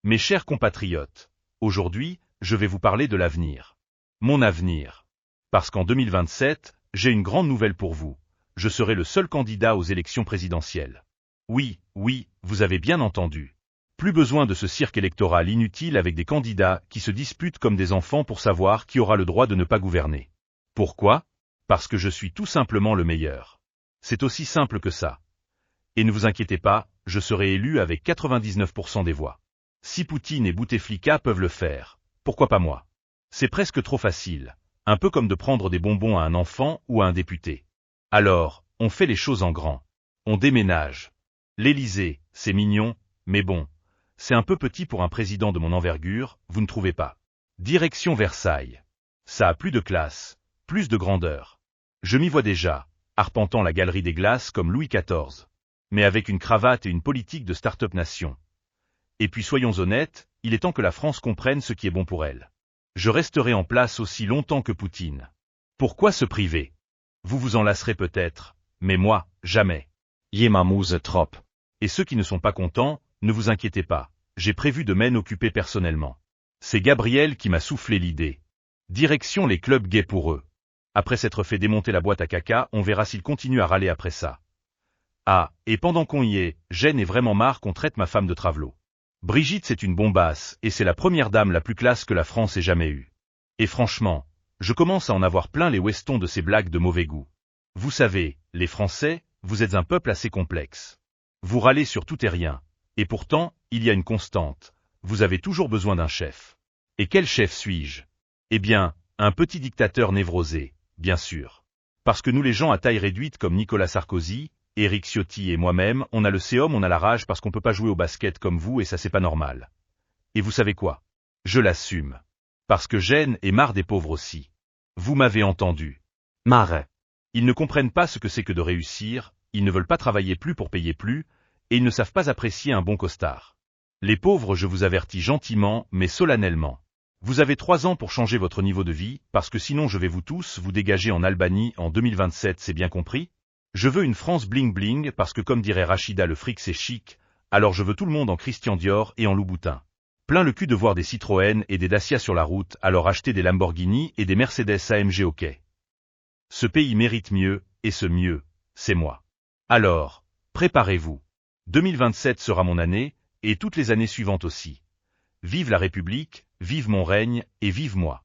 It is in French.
Mes chers compatriotes, aujourd'hui, je vais vous parler de l'avenir. Mon avenir. Parce qu'en 2027, j'ai une grande nouvelle pour vous. Je serai le seul candidat aux élections présidentielles. Oui, vous avez bien entendu. Plus besoin de ce cirque électoral inutile avec des candidats qui se disputent comme des enfants pour savoir qui aura le droit de ne pas gouverner. Pourquoi? Parce que je suis tout simplement le meilleur. C'est aussi simple que ça. Et ne vous inquiétez pas, je serai élu avec 99% des voix. Si Poutine et Bouteflika peuvent le faire, pourquoi pas moi? C'est presque trop facile, un peu comme de prendre des bonbons à un enfant ou à un député. Alors, on fait les choses en grand. On déménage. L'Élysée, c'est mignon, mais bon, c'est un peu petit pour un président de mon envergure, vous ne trouvez pas? Direction Versailles. Ça a plus de classe, plus de grandeur. Je m'y vois déjà, arpentant la galerie des glaces comme Louis XIV. Mais avec une cravate et une politique de start-up nation. Et puis soyons honnêtes, il est temps que la France comprenne ce qui est bon pour elle. Je resterai en place aussi longtemps que Poutine. Pourquoi se priver? Vous vous en lasserez peut-être, mais moi, jamais. Je m'amuse trop. Et ceux qui ne sont pas contents, ne vous inquiétez pas, j'ai prévu de m'en occuper personnellement. C'est Gabriel qui m'a soufflé l'idée. Direction les clubs gays pour eux. Après s'être fait démonter la boîte à caca, on verra s'il continue à râler après ça. Ah, et pendant qu'on y est, Jeanne est vraiment marre qu'on traite ma femme de travelot. Brigitte c'est une bombasse, et c'est la première dame la plus classe que la France ait jamais eue. Et franchement, je commence à en avoir plein les westons de ces blagues de mauvais goût. Vous savez, les Français, vous êtes un peuple assez complexe. Vous râlez sur tout et rien. Et pourtant, il y a une constante. Vous avez toujours besoin d'un chef. Et quel chef suis-je? Eh bien, un petit dictateur névrosé, bien sûr. Parce que nous les gens à taille réduite comme Nicolas Sarkozy, Éric Ciotti et moi-même, on a le séum, on a la rage parce qu'on peut pas jouer au basket comme vous et ça c'est pas normal. Et vous savez quoi? Je l'assume. Parce que Jeanne est marre des pauvres aussi. Vous m'avez entendu. Marre. Ils ne comprennent pas ce que c'est que de réussir, ils ne veulent pas travailler plus pour payer plus, et ils ne savent pas apprécier un bon costard. Les pauvres, je vous avertis gentiment, mais solennellement. Vous avez 3 ans pour changer votre niveau de vie, parce que sinon je vais vous tous vous dégager en Albanie en 2027, c'est bien compris? Je veux une France bling bling parce que comme dirait Rachida le fric c'est chic, alors je veux tout le monde en Christian Dior et en Louboutin. Plein le cul de voir des Citroën et des Dacia sur la route, alors acheter des Lamborghini et des Mercedes AMG au quai. Ce pays mérite mieux, et ce mieux, c'est moi. Alors, préparez-vous. 2027 sera mon année, et toutes les années suivantes aussi. Vive la République, vive mon règne, et vive moi.